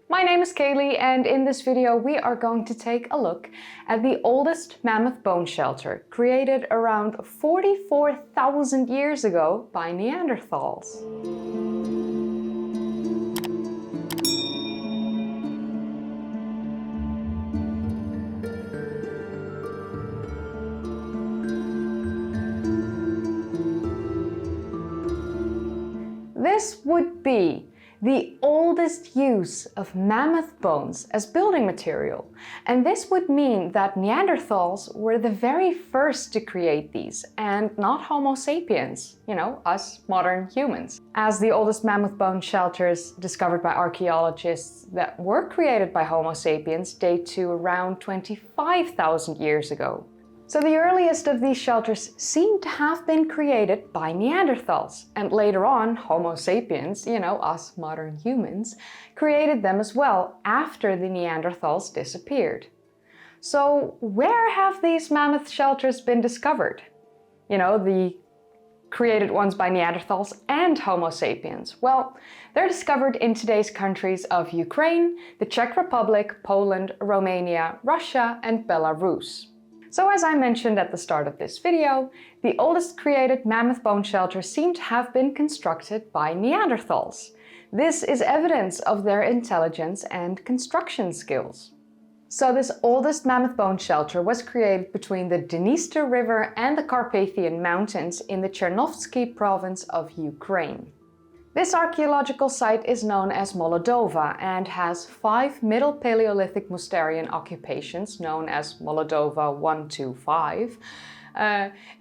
My name is Kaylee, and in this video we are going to take a look at the oldest mammoth bone shelter, created around 44,000 years ago by Neanderthals. This would be the oldest use of mammoth bones as building material, and this would mean that Neanderthals were the very first to create these, and not Homo sapiens, us modern humans. As the oldest mammoth bone shelters discovered by archaeologists that were created by Homo sapiens date to around 25,000 years ago. So the earliest of these shelters seem to have been created by Neanderthals, and later on Homo sapiens, us modern humans, created them as well after the Neanderthals disappeared. So where have these mammoth shelters been discovered? The created ones by Neanderthals and Homo sapiens. Well, they're discovered in today's countries of Ukraine, the Czech Republic, Poland, Romania, Russia, and Belarus. So as I mentioned at the start of this video, the oldest created mammoth bone shelter seem to have been constructed by Neanderthals. This is evidence of their intelligence and construction skills. So this oldest mammoth bone shelter was created between the Dniester River and the Carpathian Mountains in the Chernovsky province of Ukraine. This archaeological site is known as Molodova and has 5 Middle Paleolithic Mousterian occupations known as Molodova 1 to 5.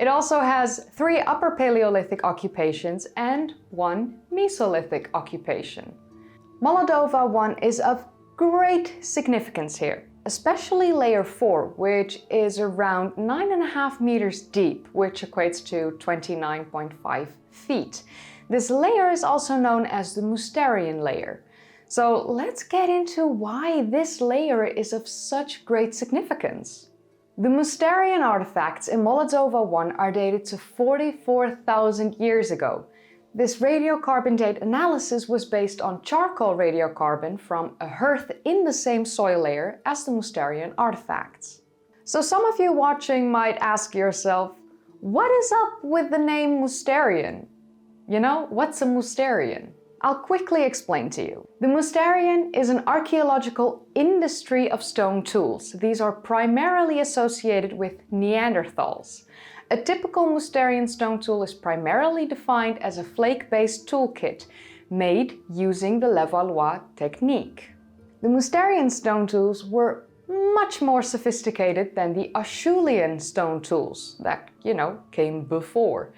It also has 3 Upper Paleolithic occupations and 1 Mesolithic occupation. Molodova 1 is of great significance here, especially layer 4, which is around 9.5 meters deep, which equates to 29.5 feet. This layer is also known as the Mousterian layer. So let's get into why this layer is of such great significance. The Mousterian artifacts in Molodova 1 are dated to 44,000 years ago. This radiocarbon date analysis was based on charcoal radiocarbon from a hearth in the same soil layer as the Mousterian artifacts. So some of you watching might ask yourself, what is up with the name Mousterian? What's a Mousterian? I'll quickly explain to you. The Mousterian is an archaeological industry of stone tools. These are primarily associated with Neanderthals. A typical Mousterian stone tool is primarily defined as a flake-based toolkit made using the Levallois technique. The Mousterian stone tools were much more sophisticated than the Acheulean stone tools that, came before.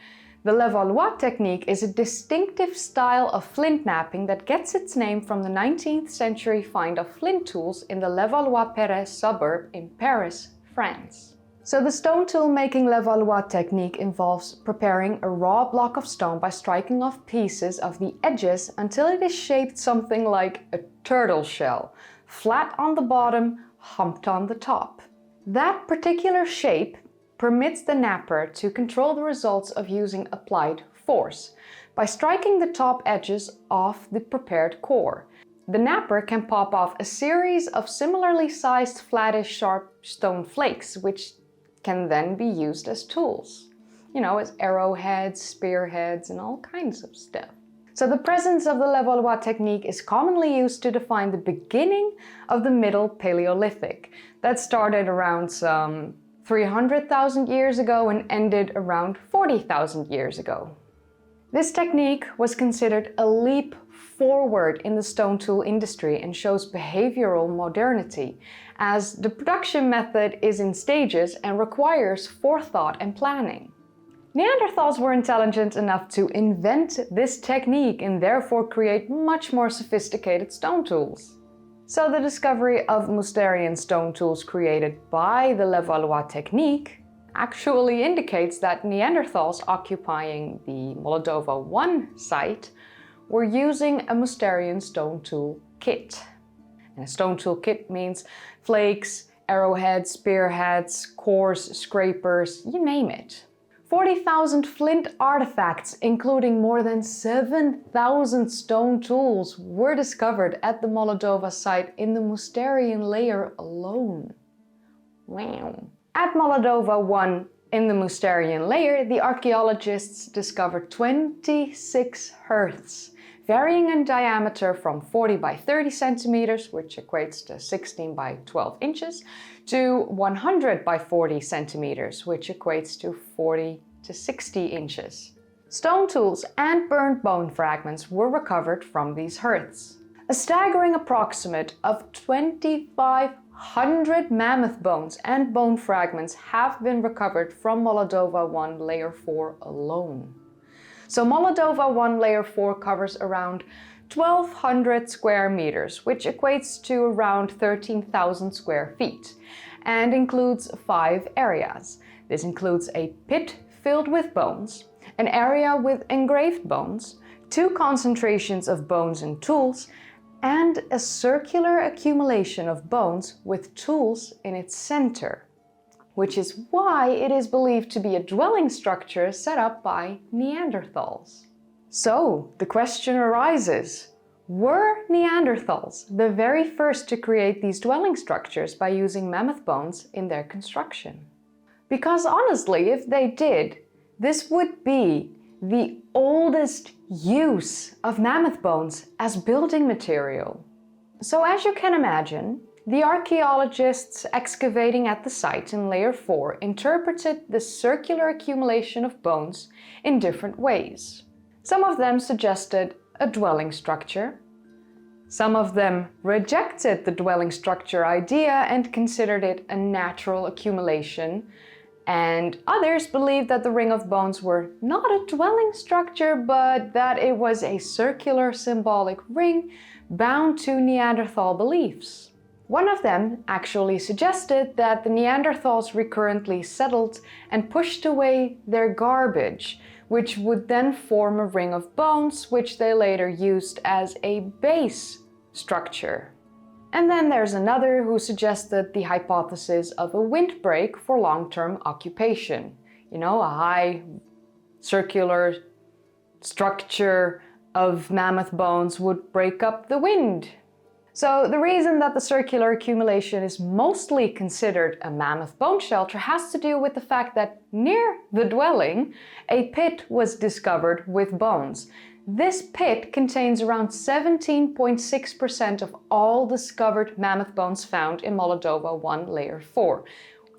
The Levallois technique is a distinctive style of flint knapping that gets its name from the 19th century find of flint tools in the Levallois-Perret suburb in Paris, France. So the stone tool making Levallois technique involves preparing a raw block of stone by striking off pieces of the edges until it is shaped something like a turtle shell, flat on the bottom, humped on the top. That particular shape permits the napper to control the results of using applied force by striking the top edges off the prepared core. The napper can pop off a series of similarly sized flattish sharp stone flakes, which can then be used as tools. As arrowheads, spearheads, and all kinds of stuff. So the presence of the Levallois technique is commonly used to define the beginning of the Middle Paleolithic. That started around some 300,000 years ago and ended around 40,000 years ago. This technique was considered a leap forward in the stone tool industry and shows behavioral modernity, as the production method is in stages and requires forethought and planning. Neanderthals were intelligent enough to invent this technique and therefore create much more sophisticated stone tools. So the discovery of Mousterian stone tools created by the Levallois technique actually indicates that Neanderthals occupying the Molodova 1 site were using a Mousterian stone tool kit. And a stone tool kit means flakes, arrowheads, spearheads, cores, scrapers, you name it. 40,000 flint artifacts, including more than 7,000 stone tools, were discovered at the Molodova site in the Mousterian layer alone. Wow. At Molodova 1 in the Mousterian layer, the archaeologists discovered 26 hearths, varying in diameter from 40 by 30 centimeters, which equates to 16 by 12 inches, to 100 by 40 centimeters, which equates to 40 to 60 inches. Stone tools and burnt bone fragments were recovered from these hearths. A staggering approximate of 2,500 mammoth bones and bone fragments have been recovered from Molodova 1 layer 4 alone. So Molodova 1 layer 4 covers around 1,200 square meters, which equates to around 13,000 square feet, and includes 5 areas. This includes a pit filled with bones, an area with engraved bones, 2 concentrations of bones and tools, and a circular accumulation of bones with tools in its center, which is why it is believed to be a dwelling structure set up by Neanderthals. So the question arises, were Neanderthals the very first to create these dwelling structures by using mammoth bones in their construction? Because honestly, if they did, this would be the oldest use of mammoth bones as building material. So as you can imagine, the archaeologists excavating at the site in layer 4 interpreted the circular accumulation of bones in different ways. Some of them suggested a dwelling structure. Some of them rejected the dwelling structure idea and considered it a natural accumulation. And others believed that the ring of bones were not a dwelling structure, but that it was a circular symbolic ring bound to Neanderthal beliefs. One of them actually suggested that the Neanderthals recurrently settled and pushed away their garbage, which would then form a ring of bones, which they later used as a base structure. And then there's another who suggested the hypothesis of a windbreak for long-term occupation. You know, a high circular structure of mammoth bones would break up the wind. So the reason that the circular accumulation is mostly considered a mammoth bone shelter has to do with the fact that near the dwelling, a pit was discovered with bones. This pit contains around 17.6% of all discovered mammoth bones found in Molodova 1 layer 4,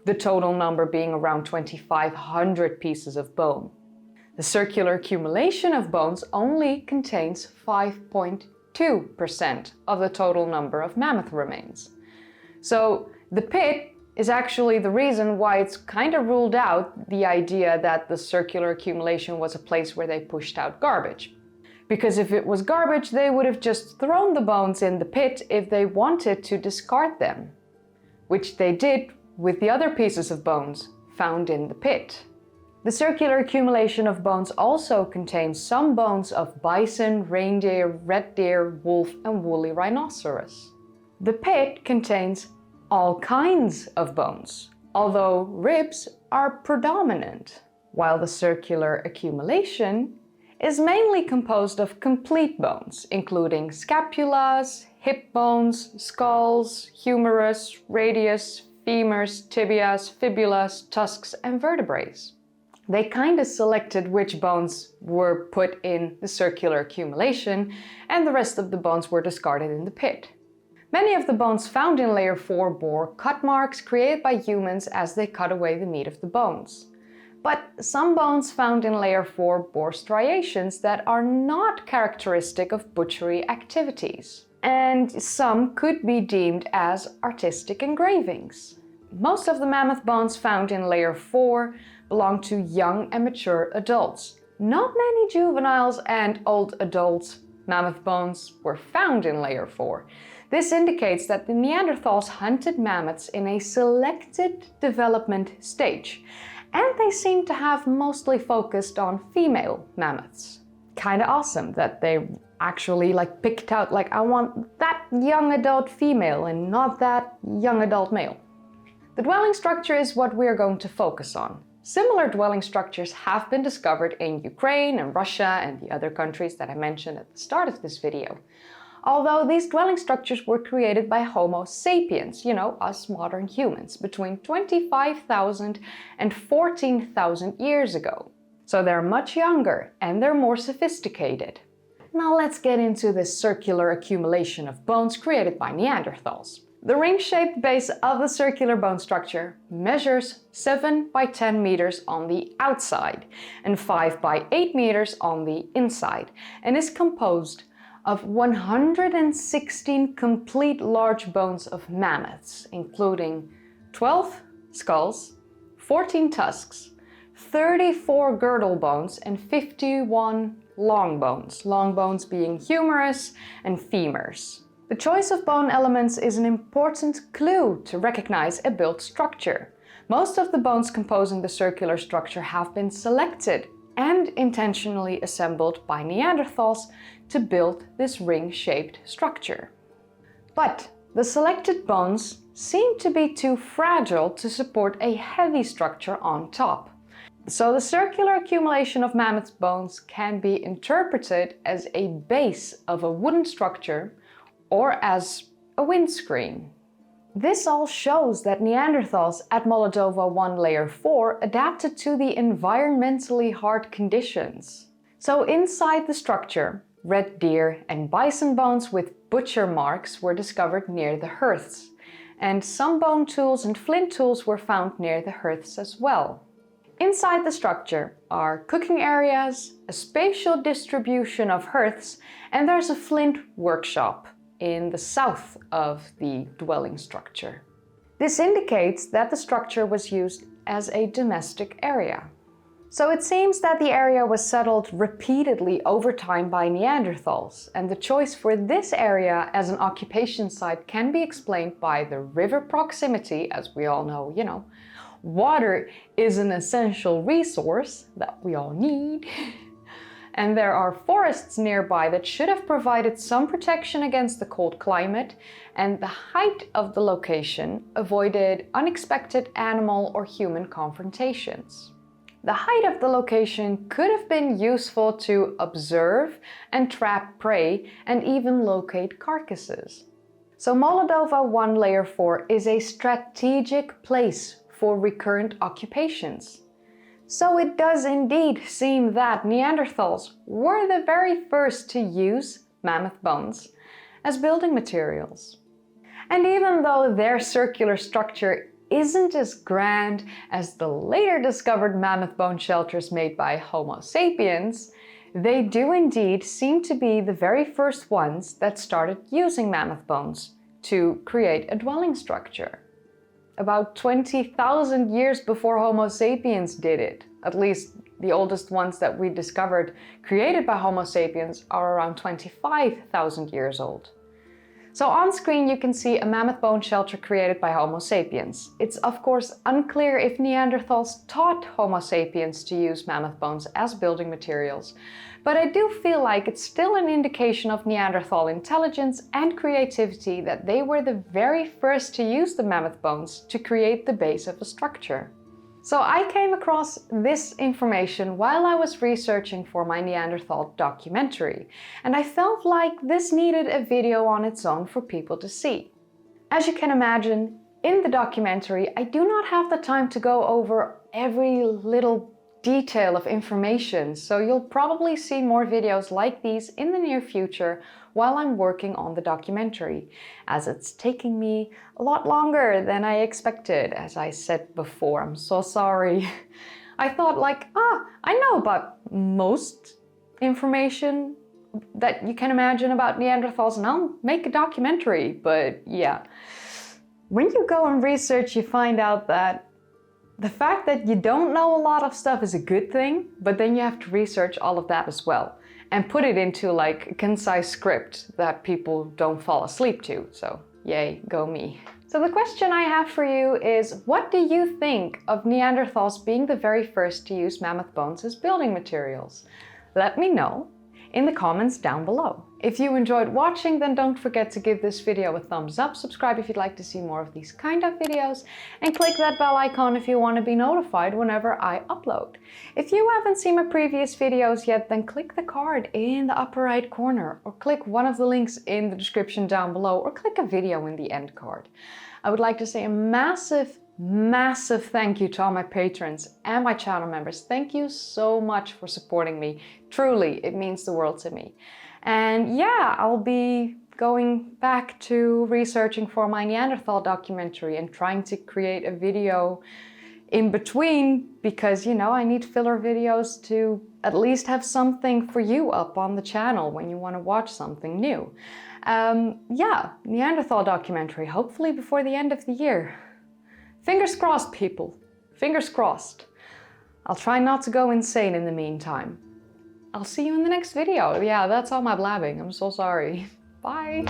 the total number being around 2,500 pieces of bone. The circular accumulation of bones only contains 5.2% of the total number of mammoth remains. So the pit is actually the reason why it's kind of ruled out the idea that the circular accumulation was a place where they pushed out garbage. Because if it was garbage, they would have just thrown the bones in the pit if they wanted to discard them, which they did with the other pieces of bones found in the pit. The circular accumulation of bones also contains some bones of bison, reindeer, red deer, wolf, and woolly rhinoceros. The pit contains all kinds of bones, although ribs are predominant, while the circular accumulation is mainly composed of complete bones, including scapulas, hip bones, skulls, humerus, radius, femurs, tibias, fibulas, tusks, and vertebrae. They kind of selected which bones were put in the circular accumulation, and the rest of the bones were discarded in the pit. Many of the bones found in layer 4 bore cut marks created by humans as they cut away the meat of the bones. But some bones found in layer 4 bore striations that are not characteristic of butchery activities, and some could be deemed as artistic engravings. Most of the mammoth bones found in layer 4 belong to young and mature adults. Not many juveniles and old adult mammoth bones were found in layer 4. This indicates that the Neanderthals hunted mammoths in a selected development stage, and they seem to have mostly focused on female mammoths. Kinda awesome that they actually picked out I want that young adult female and not that young adult male. The dwelling structure is what we're going to focus on. Similar dwelling structures have been discovered in Ukraine and Russia and the other countries that I mentioned at the start of this video. Although these dwelling structures were created by Homo sapiens, us modern humans, between 25,000 and 14,000 years ago. So they're much younger and they're more sophisticated. Now let's get into this circular accumulation of bones created by Neanderthals. The ring-shaped base of the circular bone structure measures 7 by 10 meters on the outside and 5 by 8 meters on the inside, and is composed of 116 complete large bones of mammoths, including 12 skulls, 14 tusks, 34 girdle bones, and 51 long bones being humerus and femurs. The choice of bone elements is an important clue to recognize a built structure. Most of the bones composing the circular structure have been selected and intentionally assembled by Neanderthals to build this ring-shaped structure. But the selected bones seem to be too fragile to support a heavy structure on top. So the circular accumulation of mammoth bones can be interpreted as a base of a wooden structure or as a windscreen. This all shows that Neanderthals at Molodova 1 layer 4 adapted to the environmentally hard conditions. So inside the structure, red deer and bison bones with butcher marks were discovered near the hearths, and some bone tools and flint tools were found near the hearths as well. Inside the structure are cooking areas, a spatial distribution of hearths, and there's a flint workshop in the south of the dwelling structure. This indicates that the structure was used as a domestic area. So it seems that the area was settled repeatedly over time by Neanderthals, and the choice for this area as an occupation site can be explained by the river proximity. As we all know, water is an essential resource that we all need. And there are forests nearby that should have provided some protection against the cold climate, and the height of the location avoided unexpected animal or human confrontations. The height of the location could have been useful to observe and trap prey and even locate carcasses. So Molodova 1 layer 4 is a strategic place for recurrent occupations. So it does indeed seem that Neanderthals were the very first to use mammoth bones as building materials. And even though their circular structure isn't as grand as the later discovered mammoth bone shelters made by Homo sapiens, they do indeed seem to be the very first ones that started using mammoth bones to create a dwelling structure. About 20,000 years before Homo sapiens did it. At least the oldest ones that we discovered created by Homo sapiens are around 25,000 years old. So on screen you can see a mammoth bone shelter created by Homo sapiens. It's of course unclear if Neanderthals taught Homo sapiens to use mammoth bones as building materials, but I do feel like it's still an indication of Neanderthal intelligence and creativity that they were the very first to use the mammoth bones to create the base of a structure. So I came across this information while I was researching for my Neanderthal documentary, and I felt like this needed a video on its own for people to see. As you can imagine, in the documentary I do not have the time to go over every little detail of information, so you'll probably see more videos like these in the near future while I'm working on the documentary, as it's taking me a lot longer than I expected. As I said before, I'm so sorry. I thought I know about most information that you can imagine about Neanderthals and I'll make a documentary, but yeah. When you go and research, you find out that the fact that you don't know a lot of stuff is a good thing, but then you have to research all of that as well and put it into like a concise script that people don't fall asleep to. So yay, go me. So the question I have for you is, what do you think of Neanderthals being the very first to use mammoth bones as building materials? Let me know in the comments down below. If you enjoyed watching, then don't forget to give this video a thumbs up, subscribe if you'd like to see more of these kind of videos, and click that bell icon if you want to be notified whenever I upload. If you haven't seen my previous videos yet, then click the card in the upper right corner, or click one of the links in the description down below, or click a video in the end card. I would like to say a massive thank you to all my patrons and my channel members. Thank you so much for supporting me. Truly, it means the world to me. And yeah, I'll be going back to researching for my Neanderthal documentary and trying to create a video in between, because, you know, I need filler videos to at least have something for you up on the channel when you want to watch something new. Yeah, Neanderthal documentary, hopefully before the end of the year. Fingers crossed, people. Fingers crossed. I'll try not to go insane in the meantime. I'll see you in the next video. Yeah, that's all my blabbing. I'm so sorry. Bye.